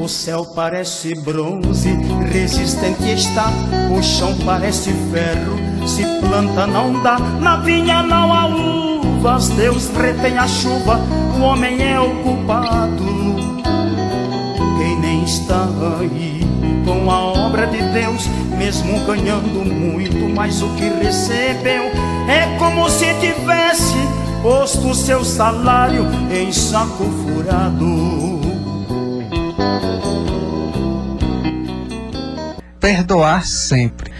O céu parece bronze, resistente está. O chão parece ferro, se planta não dá. Na vinha não há uvas, Deus retém a chuva. O homem é o culpado, quem nem está aí com a obra de Deus, mesmo ganhando muito, mas o que recebeu é como se tivesse posto o seu salário em saco furado. Perdoar sempre.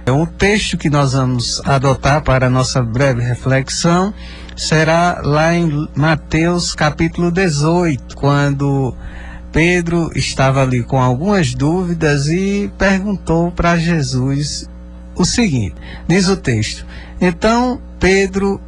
Um texto que nós vamos adotar para a nossa breve reflexão será lá em Mateus capítulo 18, quando Pedro estava ali com algumas dúvidas e perguntou para Jesus o seguinte, diz o texto: então Pedro,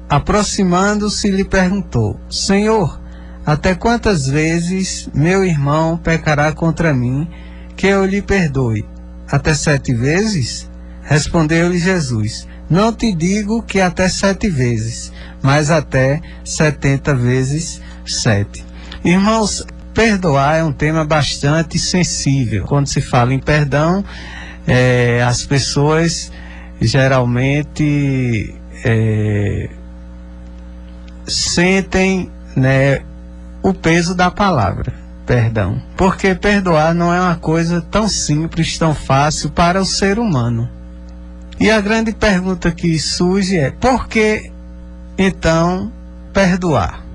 aproximando-se, lhe perguntou: Senhor, até quantas vezes meu irmão pecará contra mim, que eu lhe perdoe? Até 7 vezes? Respondeu-lhe Jesus: não te digo que até 7 vezes, mas até 70 vezes 7. Irmãos, perdoar é um tema bastante sensível. Quando se fala em perdão, as pessoas geralmente sentem, né, o peso da palavra perdão, porque perdoar não é uma coisa tão simples, tão fácil para o ser humano. E a grande pergunta que surge é: por que então perdoar?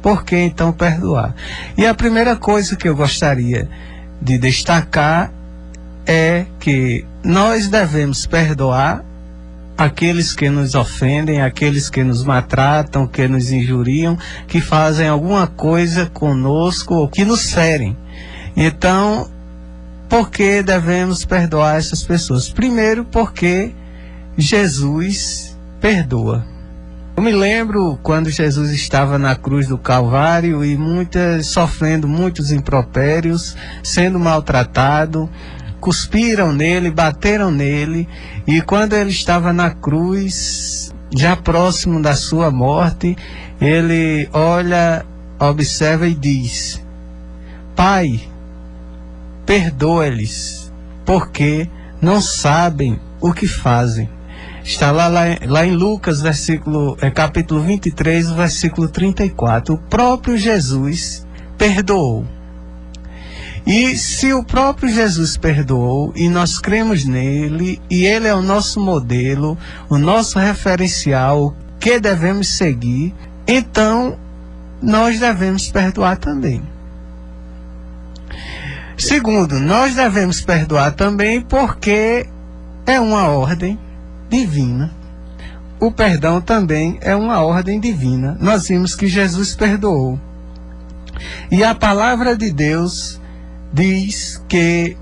Por que então perdoar? E a primeira coisa que eu gostaria de destacar é que nós devemos perdoar aqueles que nos ofendem, aqueles que nos maltratam, que nos injuriam, que fazem alguma coisa conosco ou que nos ferem. Então, por que devemos perdoar essas pessoas? Primeiro, porque Jesus perdoa. Eu me lembro quando Jesus estava na cruz do Calvário e sofrendo muitos impropérios, sendo maltratado, cuspiram nele, bateram nele, e quando ele estava na cruz, já próximo da sua morte, ele olha, observa e diz: Pai, perdoa-lhes, porque não sabem o que fazem. Está lá em Lucas, capítulo 23, versículo 34. O próprio Jesus perdoou. E se o próprio Jesus perdoou e nós cremos nele, e ele é o nosso modelo, o nosso referencial, o que devemos seguir, então nós devemos perdoar também. Segundo, nós devemos perdoar também porque é uma ordem divina. O perdão também é uma ordem divina. Nós vimos que Jesus perdoou. E a palavra de Deus diz que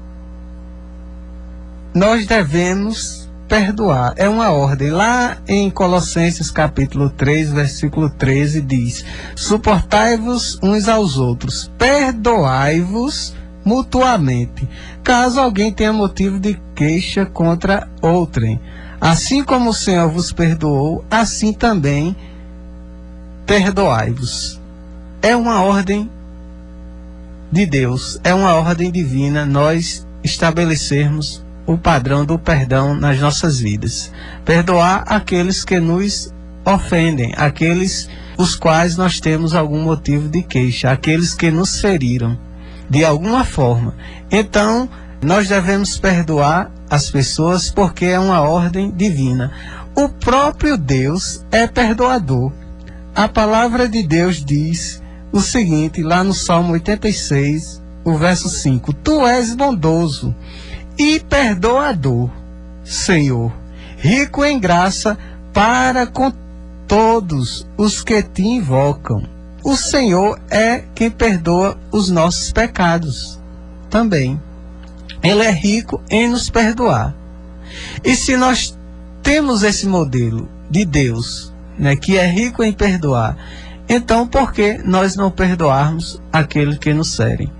nós devemos perdoar. É uma ordem. Lá em Colossenses capítulo 3, versículo 13 diz: suportai-vos uns aos outros, perdoai-vos mutuamente, caso alguém tenha motivo de queixa contra outrem. Assim como o Senhor vos perdoou, assim também perdoai-vos. É uma ordem de Deus, é uma ordem divina nós estabelecermos o padrão do perdão nas nossas vidas. Perdoar aqueles que nos ofendem, aqueles os quais nós temos algum motivo de queixa, aqueles que nos feriram de alguma forma. Então, nós devemos perdoar as pessoas porque é uma ordem divina. O próprio Deus é perdoador. A palavra de Deus diz o seguinte, lá no Salmo 86, o verso 5: Tu és bondoso e perdoador, Senhor, rico em graça para com todos os que te invocam. O Senhor é quem perdoa os nossos pecados também. Ele é rico em nos perdoar. E se nós temos esse modelo de Deus, né, que é rico em perdoar, então por que nós não perdoarmos aqueles que nos ferem?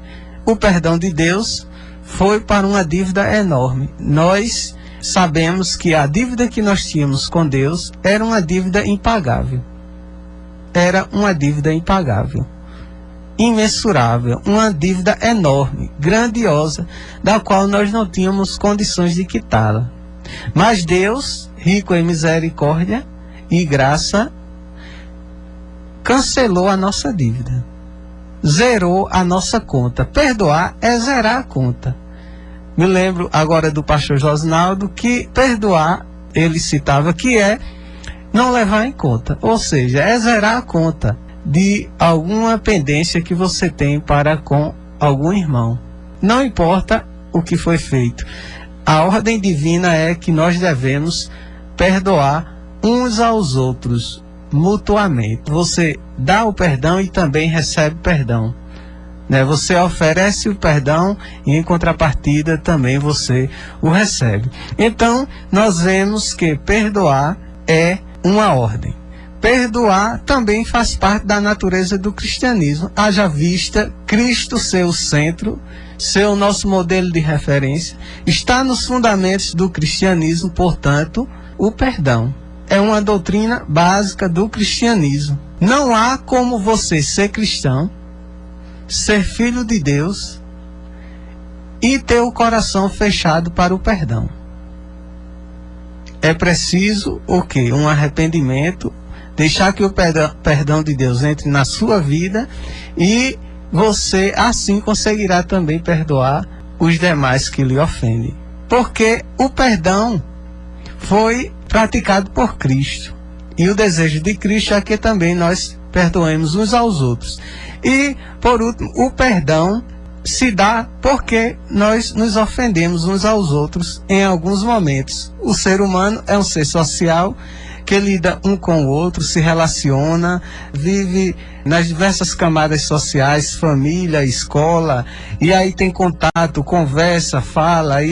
O perdão de Deus foi para uma dívida enorme. Nós sabemos que a dívida que nós tínhamos com Deus era uma dívida impagável. Era uma dívida impagável. imensurável, uma dívida enorme, grandiosa, da qual nós não tínhamos condições de quitá-la. Mas Deus, rico em misericórdia e graça, cancelou a nossa dívida, zerou a nossa conta. Perdoar é zerar a conta. Me lembro agora do pastor Josnaldo que perdoar, ele citava que é não levar em conta, ou seja, é zerar a conta de alguma pendência que você tem para com algum irmão. Não importa o que foi feito. A ordem divina é que nós devemos perdoar uns aos outros mutuamente. Você dá o perdão e também recebe perdão, né? Você oferece o perdão e em contrapartida também você o recebe. Então nós vemos que perdoar é uma ordem. Perdoar também faz parte da natureza do cristianismo, haja vista Cristo ser o centro, ser o nosso modelo de referência, está nos fundamentos do cristianismo. Portanto, o perdão é uma doutrina básica do cristianismo. Não há como você ser cristão, ser filho de Deus e ter o coração fechado para o perdão. É preciso o quê? Um arrependimento, deixar que o perdão de Deus entre na sua vida e você assim conseguirá também perdoar os demais que lhe ofendem. Porque o perdão foi praticado por Cristo. E o desejo de Cristo é que também nós perdoemos uns aos outros. E, por último, o perdão se dá porque nós nos ofendemos uns aos outros em alguns momentos. O ser humano é um ser social que lida um com o outro, se relaciona, vive nas diversas camadas sociais, família, escola, e aí tem contato, conversa, fala, e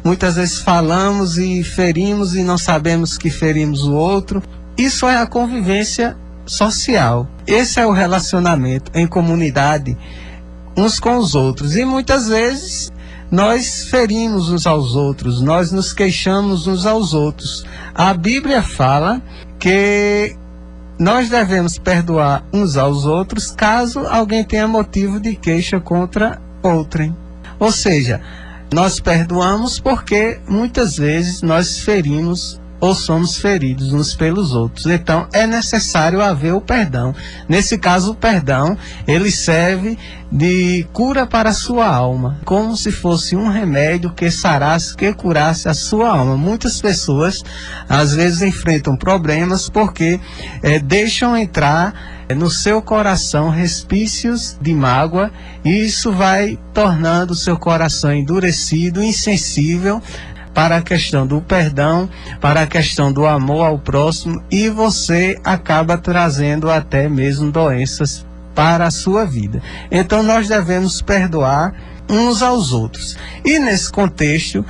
muitas vezes falamos e ferimos e não sabemos que ferimos o outro. Isso é a convivência social. Esse é o relacionamento em comunidade uns com os outros. E muitas vezes nós ferimos uns aos outros, nós nos queixamos uns aos outros. A Bíblia fala que nós devemos perdoar uns aos outros caso alguém tenha motivo de queixa contra outrem. Ou seja, nós perdoamos porque muitas vezes nós ferimos ou somos feridos uns pelos outros. Então é necessário haver o perdão. Nesse caso, o perdão, ele serve de cura para a sua alma, como se fosse um remédio que sarasse, que curasse a sua alma. Muitas pessoas às vezes enfrentam problemas porque deixam entrar no seu coração respícios de mágoa, e isso vai tornando o seu coração endurecido, insensível para a questão do perdão, para a questão do amor ao próximo, e você acaba trazendo até mesmo doenças para a sua vida. Então nós devemos perdoar uns aos outros. E nesse contexto,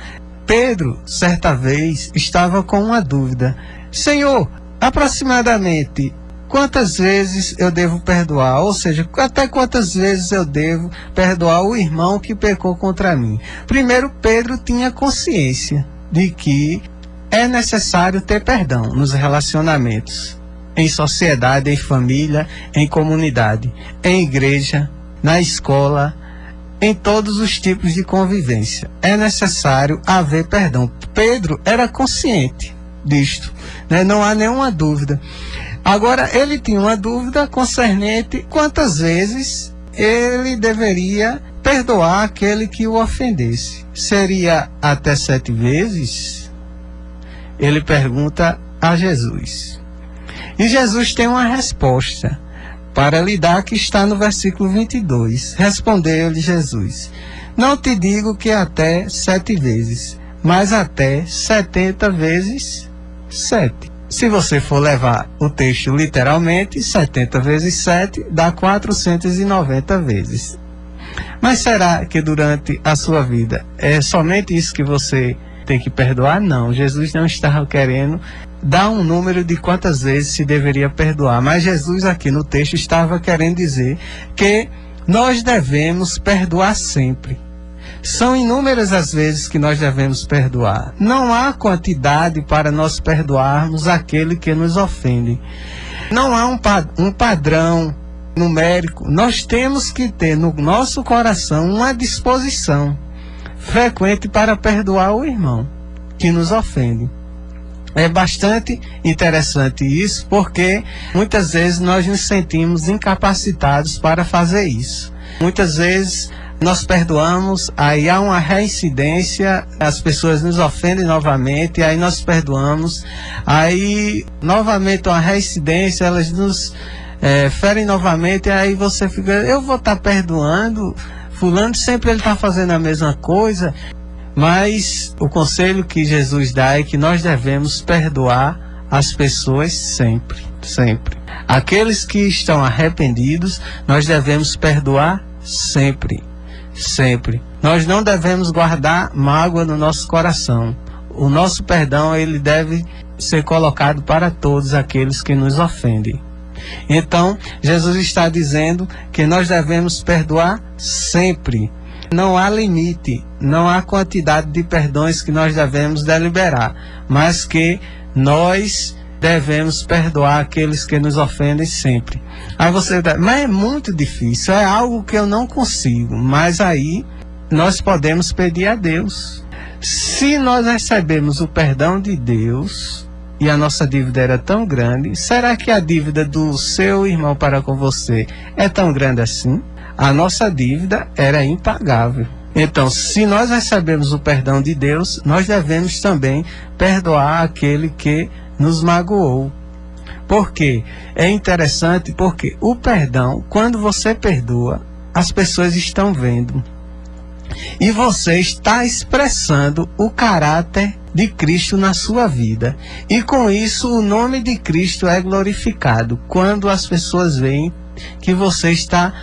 Pedro, certa vez, estava com uma dúvida: Senhor, aproximadamente quantas vezes eu devo perdoar? Ou seja, até quantas vezes eu devo perdoar o irmão que pecou contra mim? Primeiro, Pedro tinha consciência de que é necessário ter perdão nos relacionamentos, em sociedade, em família, em comunidade, em igreja, na escola, em todos os tipos de convivência. É necessário haver perdão. Pedro era consciente disto, né? Não há nenhuma dúvida. Agora, ele tinha uma dúvida concernente quantas vezes ele deveria perdoar aquele que o ofendesse. Seria até 7 vezes? Ele pergunta a Jesus. E Jesus tem uma resposta para lhe dar, que está no versículo 22. Respondeu-lhe Jesus: não te digo que até 7 vezes, mas até 70 vezes 7. Se você for levar o texto literalmente, 70 vezes 7 dá 490 vezes. Mas será que durante a sua vida é somente isso que você tem que perdoar? Não, Jesus não estava querendo dar um número de quantas vezes se deveria perdoar, mas Jesus aqui no texto estava querendo dizer que nós devemos perdoar sempre. São inúmeras as vezes que nós devemos perdoar. Não há quantidade para nós perdoarmos aquele que nos ofende. Não há um padrão numérico, nós temos que ter no nosso coração uma disposição frequente para perdoar o irmão que nos ofende. É bastante interessante isso, porque muitas vezes nós nos sentimos incapacitados para fazer isso. Muitas vezes nós perdoamos, aí há uma reincidência, as pessoas nos ofendem novamente, aí nós perdoamos, aí novamente uma reincidência, elas nos ferem novamente, aí você fica, eu vou estar perdoando, fulano sempre ele está fazendo a mesma coisa. Mas o conselho que Jesus dá é que nós devemos perdoar as pessoas sempre, sempre. Aqueles que estão arrependidos, nós devemos perdoar sempre, sempre. Nós não devemos guardar mágoa no nosso coração. O nosso perdão, ele deve ser colocado para todos aqueles que nos ofendem. Então, Jesus está dizendo que nós devemos perdoar sempre. Não há limite, não há quantidade de perdões que nós devemos deliberar, mas que nós devemos perdoar aqueles que nos ofendem sempre. Aí você diz, mas é muito difícil, é algo que eu não consigo, mas aí nós podemos pedir a Deus. Se nós recebemos o perdão de Deus e a nossa dívida era tão grande, será que a dívida do seu irmão para com você é tão grande assim? A nossa dívida era impagável. Então, se nós recebemos o perdão de Deus, nós devemos também perdoar aquele que nos magoou. Por quê? É interessante porque o perdão, quando você perdoa, as pessoas estão vendo. E você está expressando o caráter de Cristo na sua vida. E com isso, o nome de Cristo é glorificado. Quando as pessoas veem que você está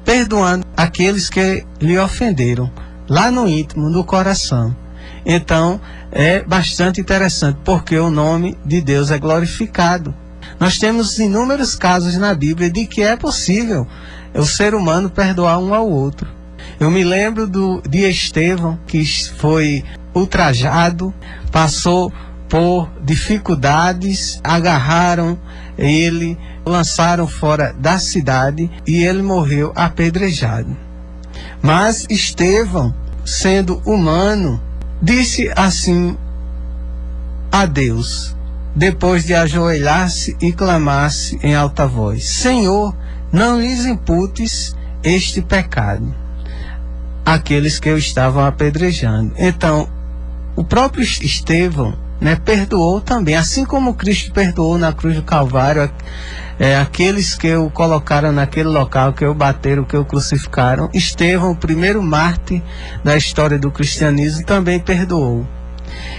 perdoando aqueles que lhe ofenderam, lá no íntimo, no coração. Então, é bastante interessante, porque o nome de Deus é glorificado. Nós temos inúmeros casos na Bíblia de que é possível o ser humano perdoar um ao outro. Eu me lembro de Estevão, que foi ultrajado, passou por dificuldades, agarraram ele, lançaram fora da cidade e ele morreu apedrejado. Mas Estevão, sendo humano, disse assim a Deus, depois de ajoelhar-se e clamar-se em alta voz: Senhor, não lhes imputes este pecado, aqueles que o estavam apedrejando. Então, o próprio Estevão, perdoou também, assim como Cristo perdoou na cruz do Calvário aqueles que o colocaram naquele local, que o bateram, que o crucificaram. Estevão, o primeiro mártir da história do cristianismo, também perdoou.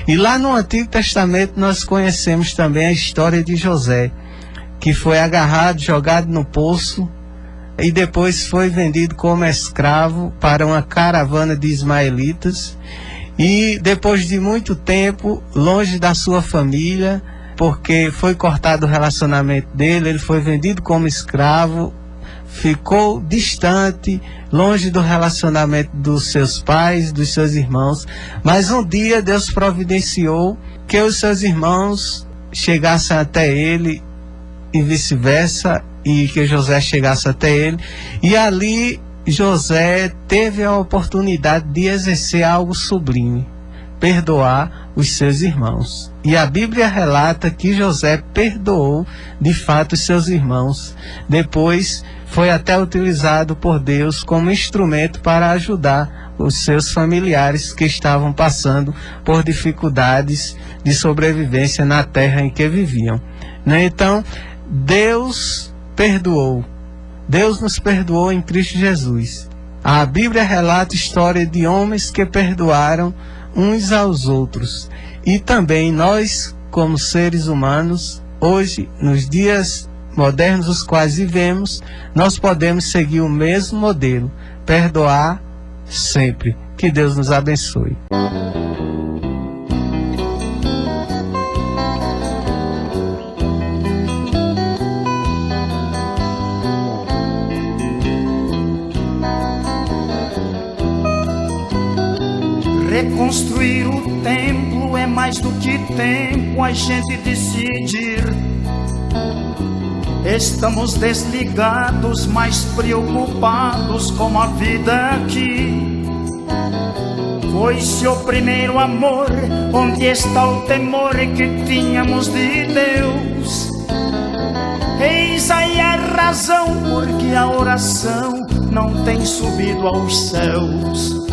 E lá no Antigo Testamento nós conhecemos também a história de José, que foi agarrado, jogado no poço e depois foi vendido como escravo para uma caravana de ismaelitas. E depois de muito tempo, longe da sua família, porque foi cortado o relacionamento dele, ele foi vendido como escravo, ficou distante, longe do relacionamento dos seus pais, dos seus irmãos. Mas um dia Deus providenciou que os seus irmãos chegassem até ele e vice-versa, e que José chegasse até ele. E ali José teve a oportunidade de exercer algo sublime: perdoar os seus irmãos. E a Bíblia relata que José perdoou de fato os seus irmãos. Depois foi até utilizado por Deus como instrumento para ajudar os seus familiares que estavam passando por dificuldades de sobrevivência na terra em que viviam. Então, Deus perdoou. Deus nos perdoou em Cristo Jesus. A Bíblia relata a história de homens que perdoaram uns aos outros. E também nós, como seres humanos, hoje, nos dias modernos os quais vivemos, nós podemos seguir o mesmo modelo: perdoar sempre. Que Deus nos abençoe. Reconstruir o templo é mais do que tempo a gente decidir. Estamos desligados, mais preocupados com a vida aqui. Foi-se o primeiro amor, onde está o temor que tínhamos de Deus? Eis aí a razão porque a oração não tem subido aos céus.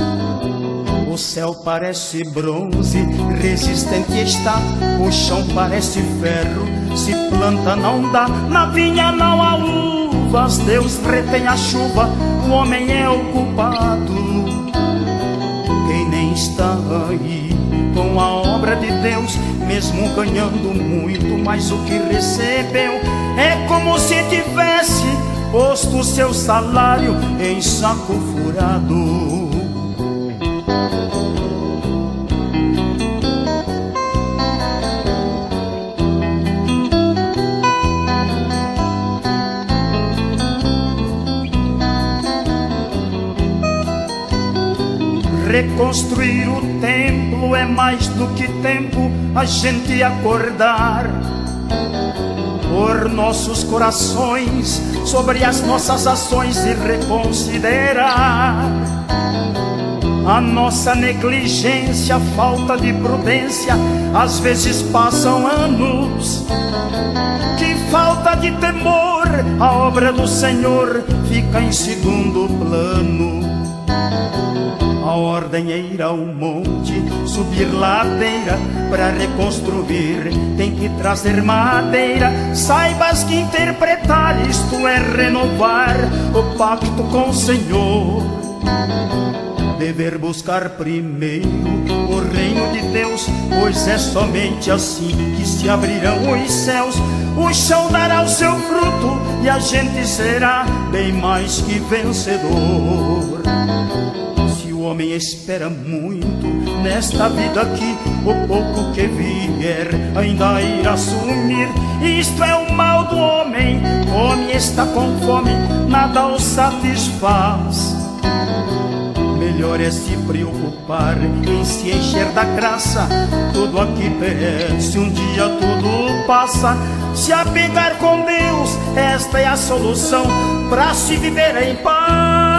O céu parece bronze, resistente está, o chão parece ferro. Se planta não dá, na vinha não há uvas, Deus retém a chuva, o homem é o culpado. Quem nem está aí com a obra de Deus, mesmo ganhando muito, mas o que recebeu é como se tivesse posto seu salário em saco furado. Reconstruir o templo é mais do que tempo a gente acordar. Por nossos corações, sobre as nossas ações e reconsiderar a nossa negligência, falta de prudência. Às vezes passam anos, que falta de temor, a obra do Senhor fica em segundo plano. A ordem é ir ao monte, subir ladeira, para reconstruir tem que trazer madeira. Saibas que interpretar isto é renovar o pacto com o Senhor. Dever buscar primeiro o reino de Deus, pois é somente assim que se abrirão os céus. O chão dará o seu fruto e a gente será bem mais que vencedor. O homem espera muito nesta vida aqui, o pouco que vier ainda irá sumir. Isto é o mal do homem, o homem está com fome, nada o satisfaz. Melhor é se preocupar em se encher da graça. Tudo aqui perece, um dia tudo passa. Se apegar com Deus, esta é a solução para se viver em paz.